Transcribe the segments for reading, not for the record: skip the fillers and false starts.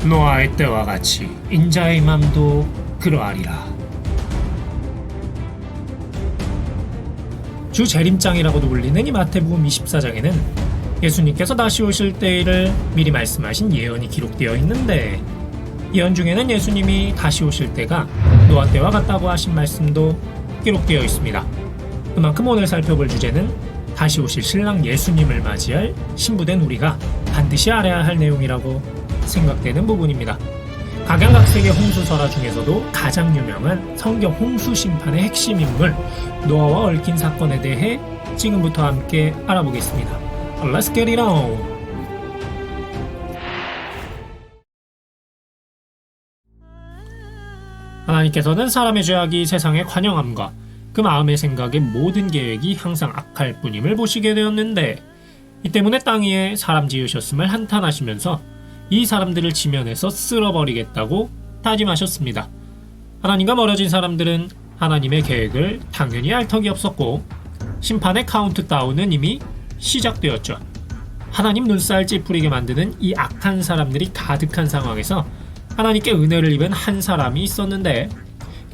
노아의 때와 같이 인자의 맘도 그러하리라. 주 재림장이라고도 불리는 이 마태복음 24장에는 예수님께서 다시 오실 때를 미리 말씀하신 예언이 기록되어 있는데, 예언 중에는 예수님이 다시 오실 때가 노아 때와 같다고 하신 말씀도 기록되어 있습니다. 그만큼 오늘 살펴볼 주제는 다시 오실 신랑 예수님을 맞이할 신부된 우리가 반드시 알아야 할 내용이라고 생각되는 부분입니다. 각양각색의 홍수설화 중에서도 가장 유명한 성경 홍수 심판의 핵심 인물 노아와 얽힌 사건에 대해 지금부터 함께 알아보겠습니다. Let's get it on! 하나님께서는 사람의 죄악이 세상에 관영함과 그 마음의 생각의 모든 계획이 항상 악할 뿐임을 보시게 되었는데, 이 때문에 땅 위에 사람 지으셨음을 한탄하시면서 이 사람들을 지면에서 쓸어버리겠다고 다짐하셨습니다. 하나님과 멀어진 사람들은 하나님의 계획을 당연히 알 턱이 없었고, 심판의 카운트다운은 이미 시작되었죠. 하나님 눈살 찌푸리게 만드는 이 악한 사람들이 가득한 상황에서 하나님께 은혜를 입은 한 사람이 있었는데,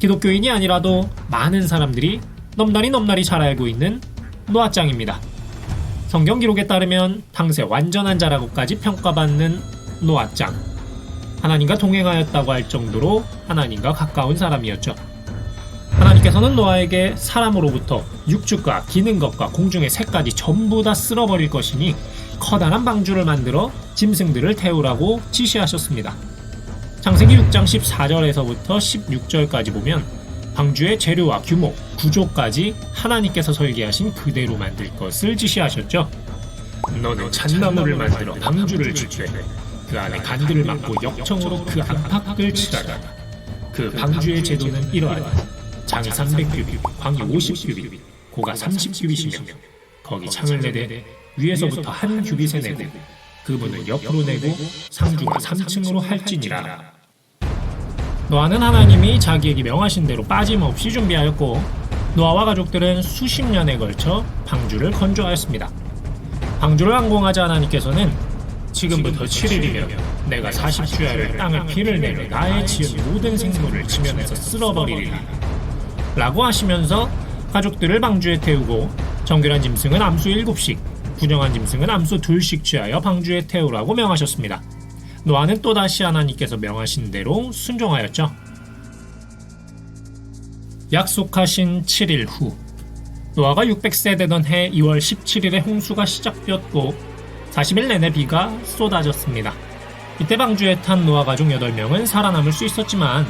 기독교인이 아니라도 많은 사람들이 넘나리 잘 알고 있는 노아짱입니다. 성경 기록에 따르면 당세 완전한 자라고까지 평가받는 노아짱, 하나님과 동행하였다고 할 정도로 하나님과 가까운 사람이었죠. 하나님께서는 노아에게 사람으로부터 육축과 기는 것과 공중의 새까지 전부 다 쓸어버릴 것이니 커다란 방주를 만들어 짐승들을 태우라고 지시하셨습니다. 창세기 6장 14절에서부터 16절까지 보면 방주의 재료와 규모, 구조까지 하나님께서 설계하신 그대로 만들 것을 지시하셨죠. 너는 잣나무를 만들어 방주를 짓되 그 안에 간들을 막고 역청으로 그 안팎을 칠하라. 그 방주의 제도는 이러하다. 장이 300규빗, 광이 50규빗, 고가 30규빗이며 거기 창을 내되 위에서부터 한 규빗에 내고 그 문을 옆으로 내고 상중하 3층으로 할지니라. 노아는 하나님이 자기에게 명하신 대로 빠짐없이 준비하였고, 노아와 가족들은 수십 년에 걸쳐 방주를 건조하였습니다. 방주를 완공하자 하나님께서는 지금부터 7일이면 내가 40주야를 땅을 피를 내려 나의 지은 모든 생물을 지면에서 쓸어버리리라 라고 하시면서 가족들을 방주에 태우고, 정결한 짐승은 암수 7씩, 부정한 짐승은 암수 2씩 취하여 방주에 태우라고 명하셨습니다. 노아는 또다시 하나님께서 명하신 대로 순종하였죠. 약속하신 7일 후, 노아가 600세 되던 해 2월 17일에 홍수가 시작되었고 40일 내내 비가 쏟아졌습니다. 이때 방주에 탄 노아 가족 8명은 살아남을 수 있었지만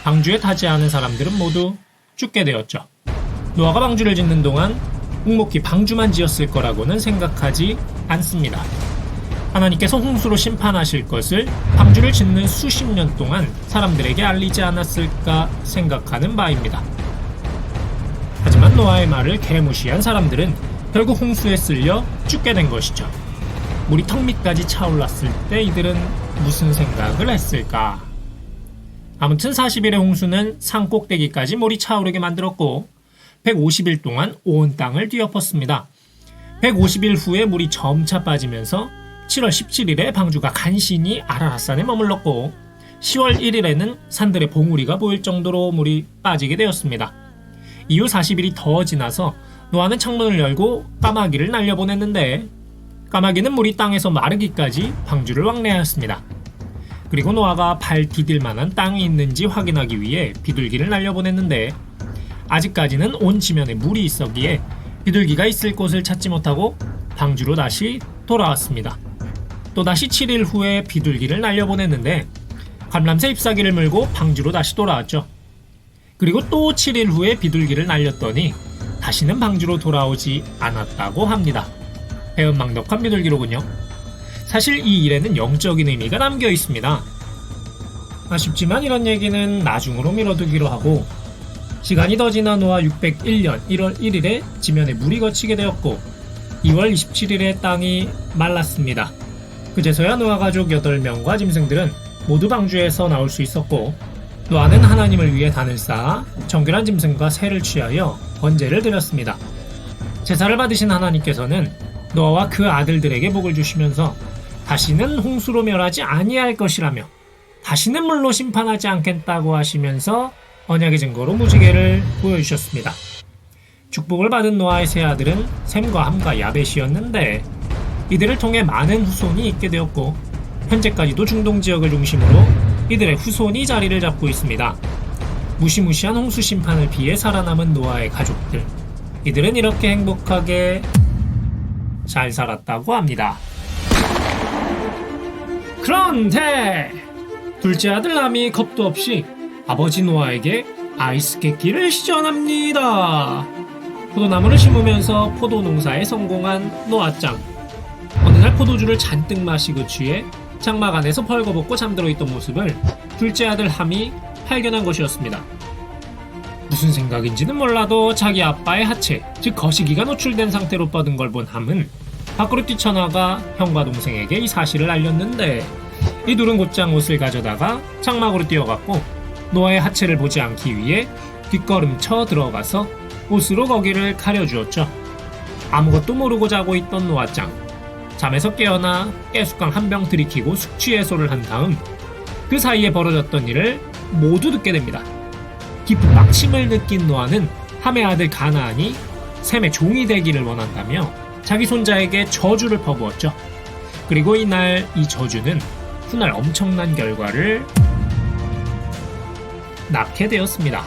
방주에 타지 않은 사람들은 모두 죽게 되었죠. 노아가 방주를 짓는 동안 묵묵히 방주만 지었을 거라고는 생각하지 않습니다. 하나님께서 홍수로 심판하실 것을 방주를 짓는 수십 년 동안 사람들에게 알리지 않았을까 생각하는 바입니다. 하지만 노아의 말을 개무시한 사람들은 결국 홍수에 쓸려 죽게 된 것이죠. 물이 턱 밑까지 차올랐을 때 이들은 무슨 생각을 했을까? 아무튼 40일의 홍수는 산 꼭대기까지 물이 차오르게 만들었고 150일 동안 온 땅을 뒤엎었습니다. 150일 후에 물이 점차 빠지면서 7월 17일에 방주가 간신히 아라랏산에 머물렀고 10월 1일에는 산들의 봉우리가 보일 정도로 물이 빠지게 되었습니다. 이후 40일이 더 지나서 노아는 창문을 열고 까마귀를 날려보냈는데 까마귀는 물이 땅에서 마르기까지 방주를 왕래하였습니다. 그리고 노아가 발 디딜 만한 땅이 있는지 확인하기 위해 비둘기를 날려보냈는데 아직까지는 온 지면에 물이 있었기에 비둘기가 있을 곳을 찾지 못하고 방주로 다시 돌아왔습니다. 또다시 7일 후에 비둘기를 날려보냈는데 감람새 잎사귀를 물고 방주로 다시 돌아왔죠. 그리고 또 7일 후에 비둘기를 날렸더니 다시는 방주로 돌아오지 않았다고 합니다. 배은망덕한 비둘기로군요. 사실 이 일에는 영적인 의미가 담겨 있습니다. 아쉽지만 이런 얘기는 나중으로 미뤄두기로 하고, 시간이 더 지나 노아 601년 1월 1일에 지면에 물이 거치게 되었고 2월 27일에 땅이 말랐습니다. 그제서야 노아 가족 8명과 짐승들은 모두 방주에서 나올 수 있었고, 노아는 하나님을 위해 단을 쌓아 정결한 짐승과 새를 취하여 번제를 드렸습니다. 제사를 받으신 하나님께서는 노아와 그 아들들에게 복을 주시면서 다시는 홍수로 멸하지 아니할 것이라며 다시는 물로 심판하지 않겠다고 하시면서 언약의 증거로 무지개를 보여주셨습니다. 축복을 받은 노아의 세 아들은 셈과 함과 야벳이었는데 이들을 통해 많은 후손이 있게 되었고 현재까지도 중동 지역을 중심으로 이들의 후손이 자리를 잡고 있습니다. 무시무시한 홍수 심판을 피해 살아남은 노아의 가족들, 이들은 이렇게 행복하게 잘 살았다고 합니다. 그런데 둘째 아들 함이 겁도 없이 아버지 노아에게 아이스 깨끼를 시전합니다. 포도나무를 심으면서 포도 농사에 성공한 노아짱. 어느 날 포도주를 잔뜩 마시고 취해 장막 안에서 벌거벗고 잠들어 있던 모습을 둘째 아들 함이 발견한 것이었습니다. 무슨 생각인지는 몰라도 자기 아빠의 하체, 즉 거시기가 노출된 상태로 뻗은 걸 본 함은 밖으로 뛰쳐나가 형과 동생에게 이 사실을 알렸는데 이 둘은 곧장 옷을 가져다가 장막으로 뛰어갔고 노아의 하체를 보지 않기 위해 뒷걸음쳐 들어가서 옷으로 거기를 가려주었죠. 아무것도 모르고 자고 있던 노아짱. 잠에서 깨어나 깨숫강 한 병 들이키고 숙취 해소를 한 다음 그 사이에 벌어졌던 일을 모두 듣게 됩니다. 깊은 막힘을 느낀 노아는 함의 아들 가나안이 셈의 종이 되기를 원한다며 자기 손자에게 저주를 퍼부었죠. 그리고 이날 이 저주는 훗날 엄청난 결과를 낳게 되었습니다.